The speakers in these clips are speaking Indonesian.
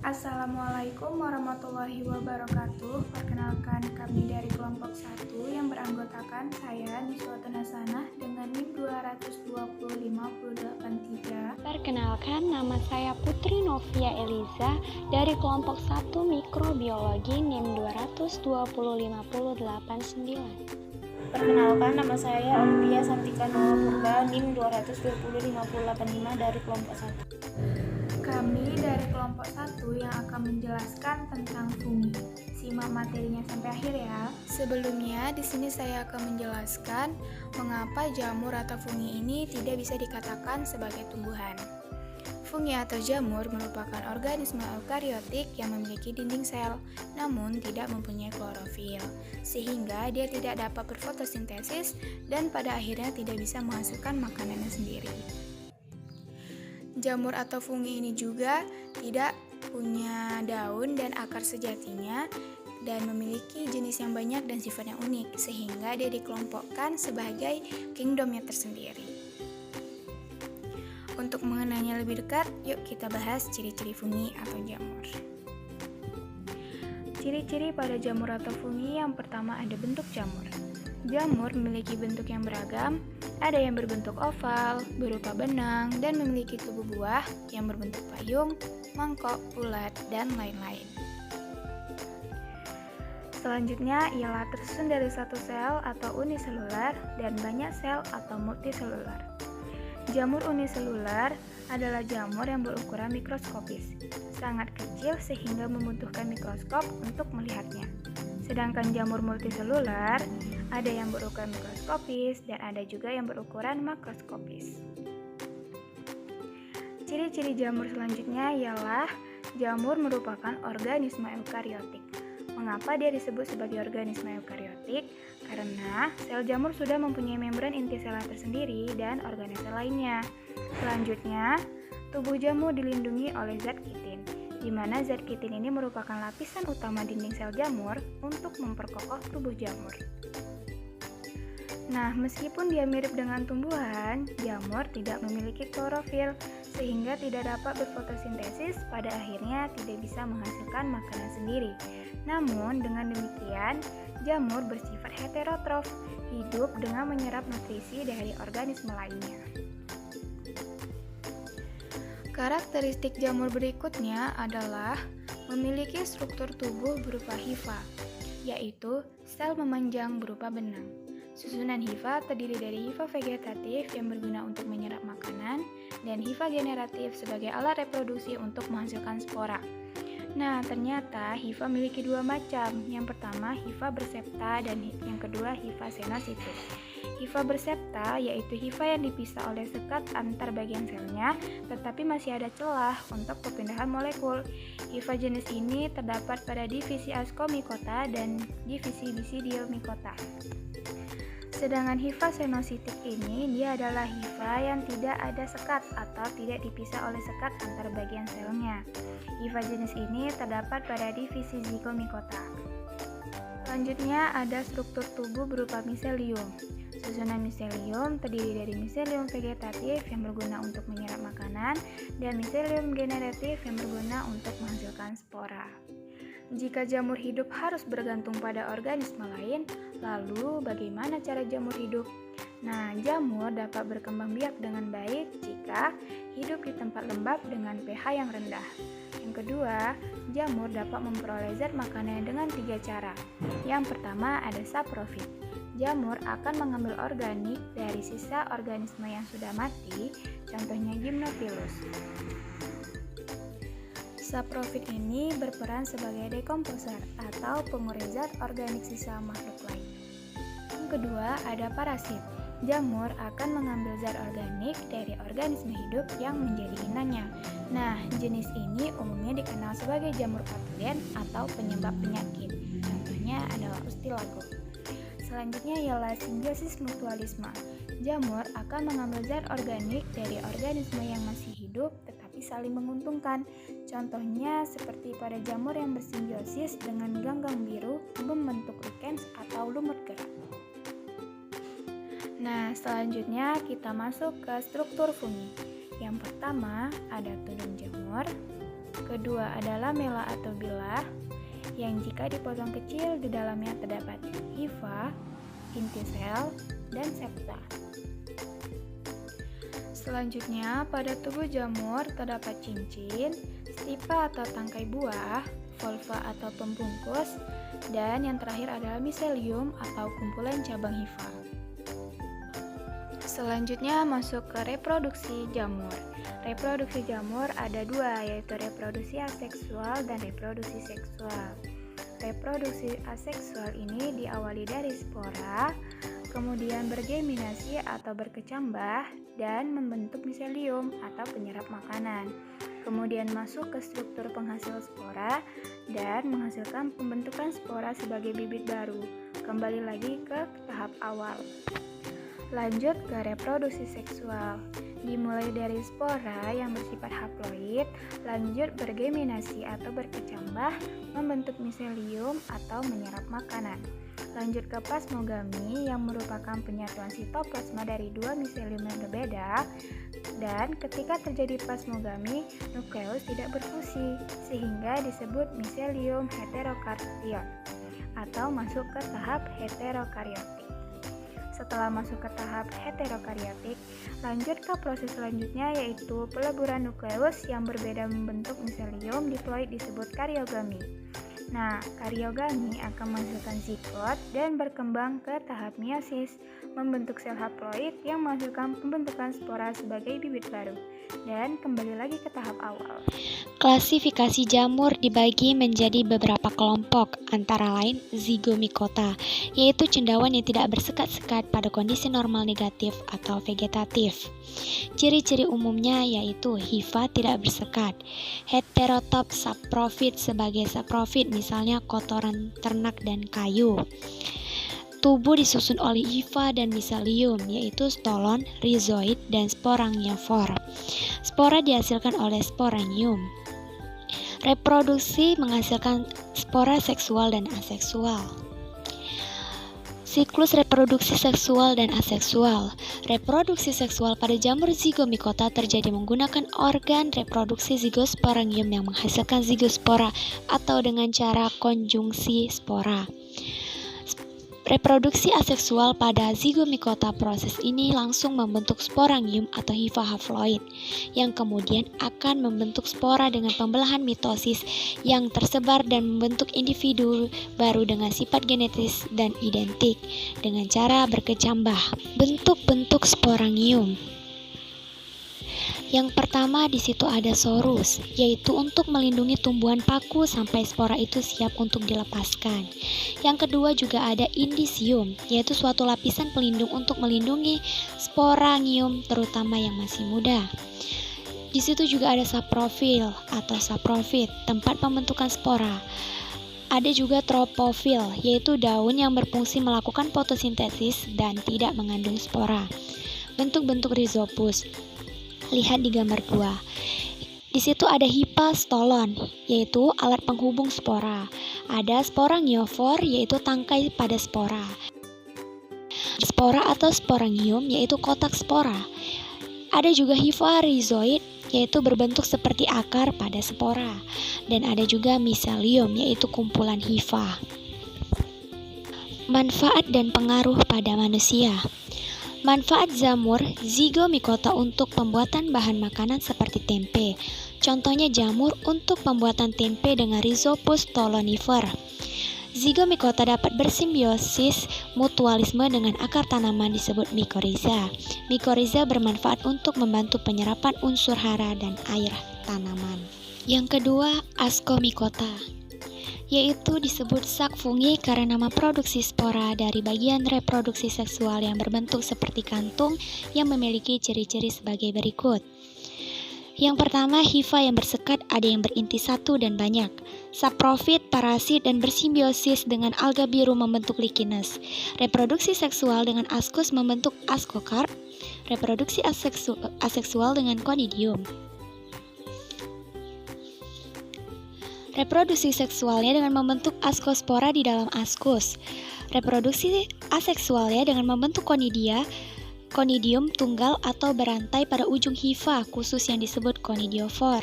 Assalamualaikum warahmatullahi wabarakatuh. Perkenalkan, kami dari kelompok 1 yang beranggotakan saya Niswatun Hasanah dengan NIM 2205083. Perkenalkan, nama saya Putri Novia Eliza dari kelompok 1 Mikrobiologi NIM 2205089. Perkenalkan, nama saya Olivia Santika Noah Purba, NIM 2205085 dari kelompok 1. Kami dari kelompok 1 yang akan menjelaskan tentang fungi. Simak materinya sampai akhir ya. Sebelumnya, di sini saya akan menjelaskan mengapa jamur atau fungi ini tidak bisa dikatakan sebagai tumbuhan. Fungi atau jamur merupakan organisme eukariotik yang memiliki dinding sel, namun tidak mempunyai klorofil, sehingga dia tidak dapat berfotosintesis dan pada akhirnya tidak bisa menghasilkan makanannya sendiri. Jamur atau fungi ini juga tidak punya daun dan akar sejatinya dan memiliki jenis yang banyak dan sifat yang unik, sehingga dia dikelompokkan sebagai kingdomnya tersendiri. Untuk mengenalnya lebih dekat, yuk kita bahas ciri-ciri fungi atau jamur. Ciri-ciri pada jamur atau fungi yang pertama ada bentuk jamur. Jamur memiliki bentuk yang beragam, ada yang berbentuk oval, berupa benang, dan memiliki tubuh buah yang berbentuk payung, mangkok, bulat, dan lain-lain. Selanjutnya ialah tersusun dari satu sel atau uniselular dan banyak sel atau multiselular. Jamur uniselular adalah jamur yang berukuran mikroskopis, sangat kecil sehingga membutuhkan mikroskop untuk melihatnya. Sedangkan jamur multiselular ada yang berukuran mikroskopis dan ada juga yang berukuran makroskopis. Ciri-ciri jamur selanjutnya ialah jamur merupakan organisme eukariotik. Mengapa dia disebut sebagai organisme eukariotik? Karena sel jamur sudah mempunyai membran inti seluler tersendiri dan organel sel lainnya. Selanjutnya, tubuh jamur dilindungi oleh zat kitin, di mana zat kitin ini merupakan lapisan utama dinding sel jamur untuk memperkokoh tubuh jamur. Nah, meskipun dia mirip dengan tumbuhan, jamur tidak memiliki klorofil, sehingga tidak dapat berfotosintesis, pada akhirnya tidak bisa menghasilkan makanan sendiri. Namun, dengan demikian, jamur bersifat heterotrof, hidup dengan menyerap nutrisi dari organisme lainnya. Karakteristik jamur berikutnya adalah memiliki struktur tubuh berupa hifa, yaitu sel memanjang berupa benang. Susunan hifa terdiri dari hifa vegetatif yang berguna untuk menyerap makanan dan hifa generatif sebagai alat reproduksi untuk menghasilkan spora. Nah, ternyata hifa memiliki dua macam. Yang pertama, hifa bersepta dan yang kedua, hifa senositik. Hifa bersepta yaitu hifa yang dipisah oleh sekat antar bagian selnya, tetapi masih ada celah untuk perpindahan molekul. Hifa jenis ini terdapat pada divisi ascomycota dan divisi basidiomycota. Sedangkan hifa senositik ini dia adalah hifa yang tidak ada sekat atau tidak dipisah oleh sekat antar bagian selnya. Hifa jenis ini terdapat pada divisi zygomycota. Selanjutnya ada struktur tubuh berupa miselium. Susunan miselium terdiri dari miselium vegetatif yang berguna untuk menyerap makanan dan miselium generatif yang berguna untuk menghasilkan spora. Jika jamur hidup harus bergantung pada organisme lain, lalu bagaimana cara jamur hidup? Nah, jamur dapat berkembang biak dengan baik jika hidup di tempat lembab dengan pH yang rendah. Yang kedua, jamur dapat memperoleh zat makanan dengan 3 cara. Yang pertama ada saprofit. Jamur akan mengambil organik dari sisa organisme yang sudah mati, contohnya Gymnophilus. Saprofit ini berperan sebagai dekomposer atau pengurai zat organik sisa makhluk lain. Yang kedua, ada parasit. Jamur akan mengambil zat organik dari organisme hidup yang menjadi inangnya. Nah, jenis ini umumnya dikenal sebagai jamur patogen atau penyebab penyakit. Contohnya adalah Ustilago. Selanjutnya ialah simbiosis mutualisme. Jamur akan mengambil zat organik dari organisme yang masih hidup tetapi saling menguntungkan. Contohnya seperti pada jamur yang bersimbiosis dengan ganggang biru membentuk likens atau lumut gerak. Nah, selanjutnya kita masuk ke struktur fungi. Yang pertama ada tudung jamur, Kedua adalah mela atau bilah, yang jika dipotong kecil di dalamnya terdapat hifa, inti sel, dan septa. Selanjutnya, pada tubuh jamur terdapat cincin, stipa atau tangkai buah, volva atau pembungkus, dan yang terakhir adalah miselium atau kumpulan cabang hifa. Selanjutnya masuk ke reproduksi jamur. Reproduksi jamur ada dua, yaitu reproduksi aseksual dan reproduksi seksual. Reproduksi aseksual ini diawali dari spora, kemudian bergeminasi atau berkecambah dan membentuk miselium atau penyerap makanan. Kemudian masuk ke struktur penghasil spora dan menghasilkan pembentukan spora sebagai bibit baru. Kembali lagi ke tahap awal. Lanjut ke reproduksi seksual. Dimulai dari spora yang bersifat haploid, lanjut bergeminasi atau berkecambah, membentuk miselium atau menyerap makanan. Lanjut ke plasmogami yang merupakan penyatuan sitoplasma dari dua miselium yang berbeda, dan ketika terjadi plasmogami, nukleus tidak berfusi sehingga disebut miselium heterokaryon atau masuk ke tahap heterokaryotik. Setelah masuk ke tahap heterokaryotik, lanjut ke proses selanjutnya yaitu peleburan nukleus yang berbeda membentuk miselium diploid disebut karyogami. Nah, karyogami akan menghasilkan zigot dan berkembang ke tahap meiosis, membentuk sel haploid yang menghasilkan pembentukan spora sebagai bibit baru. Dan kembali lagi ke tahap awal. Klasifikasi jamur dibagi menjadi beberapa kelompok, antara lain zigomikota, yaitu cendawan yang tidak bersekat-sekat pada kondisi normal negatif atau vegetatif. Ciri-ciri umumnya yaitu hifa tidak bersekat, heterotop saprofit sebagai saprofit misalnya kotoran ternak dan kayu. Tubuh disusun oleh hifa dan miselium, yaitu stolon, rhizoid, dan sporangiofor. Spora dihasilkan oleh sporangium. Reproduksi menghasilkan spora seksual dan aseksual. Siklus reproduksi seksual dan aseksual. Reproduksi seksual pada jamur zigomikota terjadi menggunakan organ reproduksi zigosporangium yang menghasilkan zigospora atau dengan cara konjungsi spora. Reproduksi aseksual pada zigomikota, proses ini langsung membentuk sporangium atau hifa haploid yang kemudian akan membentuk spora dengan pembelahan mitosis yang tersebar dan membentuk individu baru dengan sifat genetis dan identik dengan cara berkecambah. Bentuk-bentuk sporangium. Yang pertama di situ ada sorus, yaitu untuk melindungi tumbuhan paku sampai spora itu siap untuk dilepaskan. Yang kedua juga ada indisium, yaitu suatu lapisan pelindung untuk melindungi sporangium terutama yang masih muda. Di situ juga ada saprofil atau saprofit, tempat pembentukan spora. Ada juga tropofil, yaitu daun yang berfungsi melakukan fotosintesis dan tidak mengandung spora. Bentuk-bentuk rhizopus. Lihat di gambar 2. Di situ ada hipa stolon, yaitu alat penghubung spora. Ada sporangiofor, yaitu tangkai pada spora. Spora atau sporangium, yaitu kotak spora. Ada juga hifa rhizoid, yaitu berbentuk seperti akar pada spora. Dan ada juga miselium, yaitu kumpulan hifa. Manfaat dan pengaruh pada manusia. Manfaat jamur zigomikota untuk pembuatan bahan makanan seperti tempe. Contohnya jamur untuk pembuatan tempe dengan Rhizopus stolonifer. Zigomikota dapat bersimbiosis mutualisme dengan akar tanaman disebut mikoriza. Mikoriza bermanfaat untuk membantu penyerapan unsur hara dan air tanaman. Yang kedua, ascomycota, yaitu disebut sak fungi karena nama produksi spora dari bagian reproduksi seksual yang berbentuk seperti kantung yang memiliki ciri-ciri sebagai berikut. Yang pertama, hifa yang bersekat, ada yang berinti satu dan banyak. Saprofit, parasit, dan bersimbiosis dengan alga biru membentuk lichens. Reproduksi seksual dengan ascus membentuk ascocarp. Reproduksi aseksual dengan conidium. Reproduksi seksualnya dengan membentuk ascospora di dalam ascus. Reproduksi aseksualnya dengan membentuk conidium tunggal atau berantai pada ujung hifa khusus yang disebut conidiofor.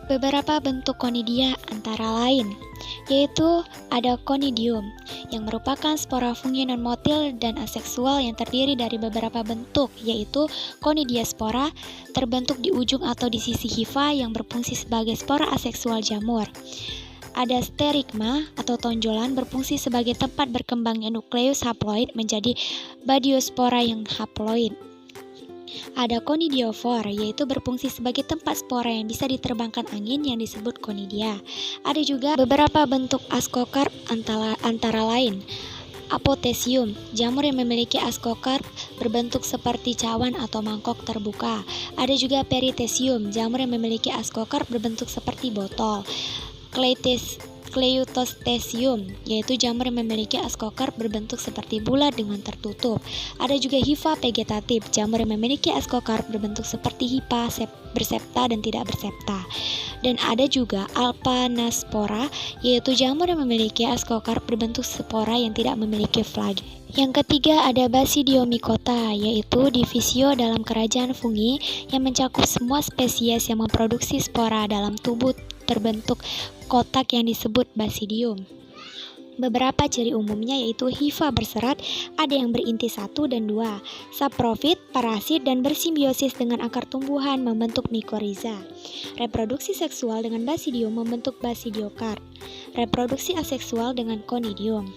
Beberapa bentuk konidia antara lain, yaitu ada konidium, yang merupakan spora fungi non-motil dan aseksual yang terdiri dari beberapa bentuk, yaitu konidiaspora, terbentuk di ujung atau di sisi hifa yang berfungsi sebagai spora aseksual jamur. Ada sterigma atau tonjolan berfungsi sebagai tempat berkembangnya nukleus haploid menjadi badiospora yang haploid. Ada konidiofor, yaitu berfungsi sebagai tempat spora yang bisa diterbangkan angin yang disebut konidia. Ada juga beberapa bentuk askokarp antara lain. Apotesium, jamur yang memiliki askokarp berbentuk seperti cawan atau mangkok terbuka. Ada juga peritesium, jamur yang memiliki askokarp berbentuk seperti botol. Kleutostesium, yaitu jamur yang memiliki askokarp berbentuk seperti bulat dengan tertutup. Ada juga hifa vegetatif, jamur yang memiliki askokarp berbentuk seperti hifa bersepta dan tidak bersepta. Dan ada juga alpanaspora, yaitu jamur yang memiliki askokarp berbentuk spora yang tidak memiliki flagel. Yang ketiga ada Basidiomycota, yaitu divisio dalam kerajaan fungi yang mencakup semua spesies yang memproduksi spora dalam tubuh terbentuk kotak yang disebut basidium. Beberapa ciri umumnya yaitu hifa berserat, ada yang berinti 1 dan 2, saprofit, parasit, dan bersimbiosis dengan akar tumbuhan membentuk mikoriza. Reproduksi seksual dengan basidium membentuk basidiokarp. Reproduksi aseksual dengan konidium.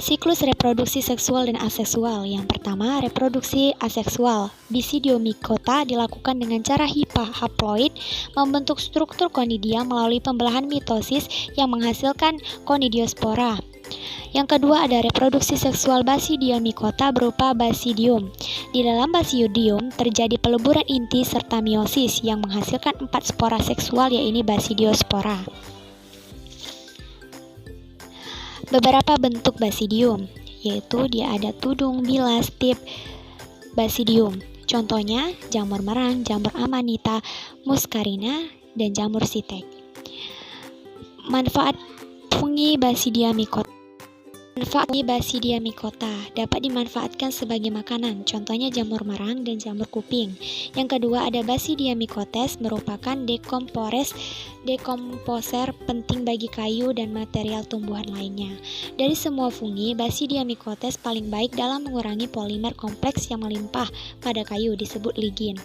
Siklus reproduksi seksual dan aseksual. Yang pertama, reproduksi aseksual. Basidiomycota dilakukan dengan cara hifa haploid membentuk struktur konidia melalui pembelahan mitosis yang menghasilkan konidiospora. Yang kedua ada reproduksi seksual Basidiomycota berupa basidium. Di dalam basidium terjadi peleburan inti serta meiosis yang menghasilkan 4 spora seksual yaitu basidiospora. Beberapa bentuk basidium, yaitu dia ada tudung, bilas, tip, basidium. Contohnya jamur merang, jamur amanita, muscarina, dan jamur sitek. Manfaat fungi Basidiomycota. Manfaat fungi Basidiomycota dapat dimanfaatkan sebagai makanan, contohnya jamur merang dan jamur kuping. Yang kedua ada Basidiomycotes merupakan dekomposer penting bagi kayu dan material tumbuhan lainnya. Dari semua fungi, Basidiomycotes paling baik dalam mengurangi polimer kompleks yang melimpah pada kayu disebut ligin.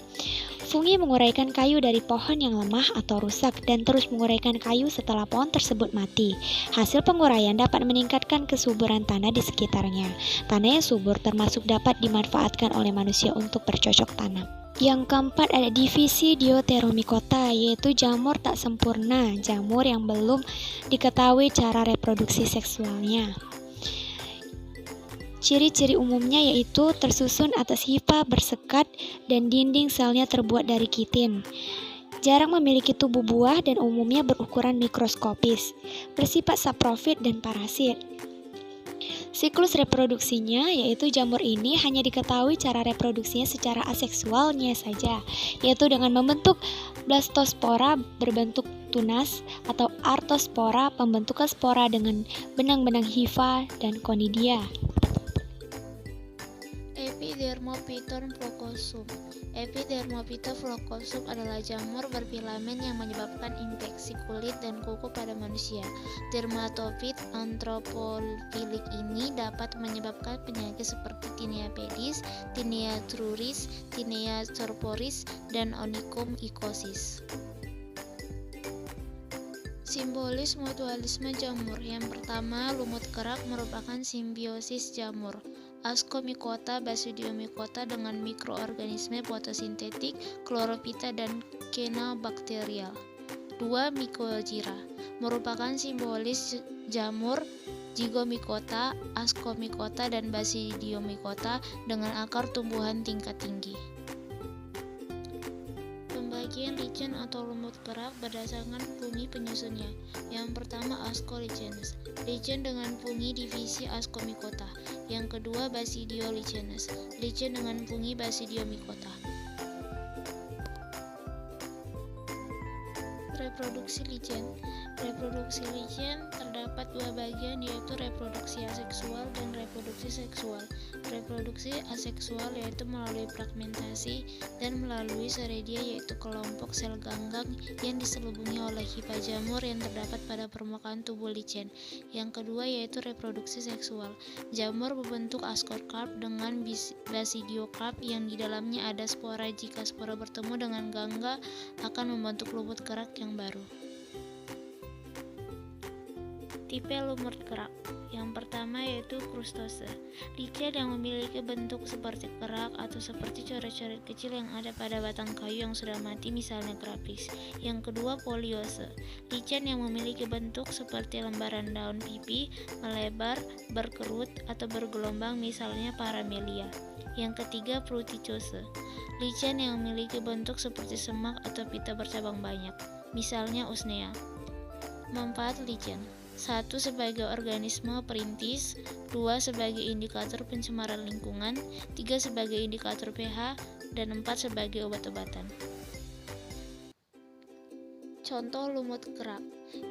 Fungi menguraikan kayu dari pohon yang lemah atau rusak dan terus menguraikan kayu setelah pohon tersebut mati. Hasil penguraian dapat meningkatkan kesuburan tanah di sekitarnya. Tanah yang subur termasuk dapat dimanfaatkan oleh manusia untuk bercocok tanam. Yang keempat ada divisi Deuteromycota, yaitu jamur tak sempurna, jamur yang belum diketahui cara reproduksi seksualnya. Ciri-ciri umumnya yaitu tersusun atas hifa bersekat dan dinding selnya terbuat dari kitin. Jarang memiliki tubuh buah dan umumnya berukuran mikroskopis, bersifat saprofit dan parasit. Siklus reproduksinya yaitu jamur ini hanya diketahui cara reproduksinya secara aseksualnya saja, yaitu dengan membentuk blastospora berbentuk tunas atau artospora pembentukan spora dengan benang-benang hifa dan konidia. Epidermophyton flocosum. Epidermophyton flocosum adalah jamur berfilamen yang menyebabkan infeksi kulit dan kuku pada manusia. Dermatofit anthropophilic ini dapat menyebabkan penyakit seperti tinea pedis, tinea truris, tinea corporis, dan onychomycosis. Simbolis mutualisme jamur. Yang pertama, lumut kerak merupakan simbiosis jamur. Ascomycota Basidiomycota dengan mikroorganisme fotosintetik, kloropita dan kenobakterial. 2. Mycorrhiza merupakan simbolis jamur Zygomycota, Ascomycota dan Basidiomycota dengan akar tumbuhan tingkat tinggi. Pembagian lichen atau lumut kerak berdasarkan fungi penyusunnya. Yang pertama Ascolichenes, lichen dengan fungi divisi Ascomycota. Yang kedua Basidiolichenes, lichen dengan fungi Basidiomycota. Reproduksi lichen. Reproduksi lichen terdapat dua bagian, yaitu reproduksi aseksual dan reproduksi seksual. Reproduksi aseksual yaitu melalui fragmentasi dan melalui seredia, yaitu kelompok sel ganggang yang diselubungi oleh hifa jamur yang terdapat pada permukaan tubuh lichen. Yang kedua yaitu reproduksi seksual. Jamur berbentuk ascocarp dengan basidiokarp yang di dalamnya ada spora. Jika spora bertemu dengan gangga akan membentuk lumut kerak yang baru. Tipe lumut kerak. Yang pertama yaitu krustose. Lichen yang memiliki bentuk seperti kerak atau seperti coret-coret kecil yang ada pada batang kayu yang sudah mati, misalnya grapis. Yang kedua poliose. Lichen yang memiliki bentuk seperti lembaran daun pipi, melebar, berkerut atau bergelombang, misalnya paramelia. Yang ketiga fruticose. Lichen yang memiliki bentuk seperti semak atau pita bercabang banyak, misalnya usnea. Manfaat lichen: 1. Sebagai organisme perintis, 2. Sebagai indikator pencemaran lingkungan, 3. Sebagai indikator pH, dan 4. Sebagai obat-obatan. Contoh lumut kerak.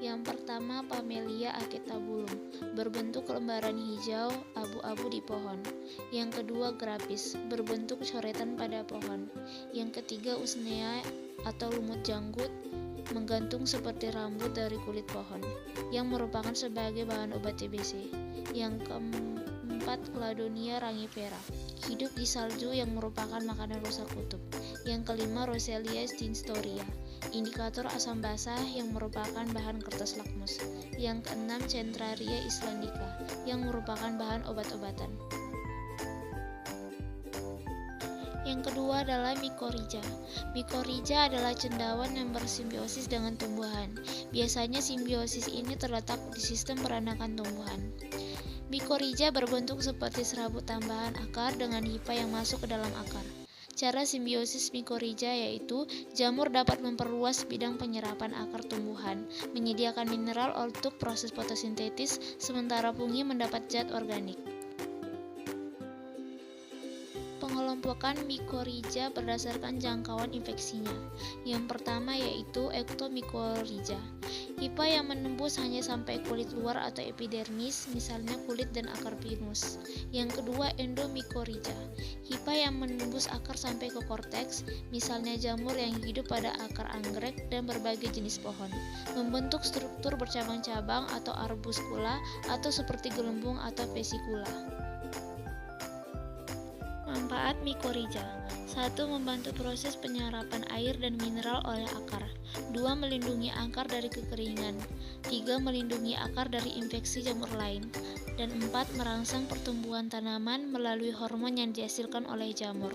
Yang pertama Pamelia acetabulum, berbentuk lembaran hijau abu-abu di pohon. Yang kedua grapis, berbentuk coretan pada pohon. Yang ketiga usnea atau lumut janggut, menggantung seperti rambut dari kulit pohon, yang merupakan sebagai bahan obat TBC. Yang keempat Cladonia rangifera, hidup di salju yang merupakan makanan rusa kutub. Yang kelima Roselia stinstoria, indikator asam basah yang merupakan bahan kertas lakmus. Yang keenam Centraria islandica, yang merupakan bahan obat-obatan. Yang kedua adalah Mycorrhiza. Mycorrhiza adalah cendawan yang bersimbiosis dengan tumbuhan. Biasanya simbiosis ini terletak di sistem peranakan tumbuhan. Mycorrhiza berbentuk seperti serabut tambahan akar dengan hifa yang masuk ke dalam akar. Cara simbiosis mycorrhiza yaitu jamur dapat memperluas bidang penyerapan akar tumbuhan, menyediakan mineral untuk proses fotosintesis, sementara fungi mendapat zat organik. Pengelompokan mycorrhiza berdasarkan jangkauan infeksinya. Yang pertama yaitu ectomycorrhiza, hifa yang menembus hanya sampai kulit luar atau epidermis, misalnya kulit dan akar pinus. Yang kedua endomycorrhiza, hifa yang menembus akar sampai ke korteks, misalnya jamur yang hidup pada akar anggrek dan berbagai jenis pohon, membentuk struktur bercabang-cabang atau arbuskula atau seperti gelembung atau vesikula. Manfaat mycorrhiza: 1. Membantu proses penyerapan air dan mineral oleh akar. 2. Melindungi akar dari kekeringan. 3. Melindungi akar dari infeksi jamur lain. Dan 4. Merangsang pertumbuhan tanaman melalui hormon yang dihasilkan oleh jamur.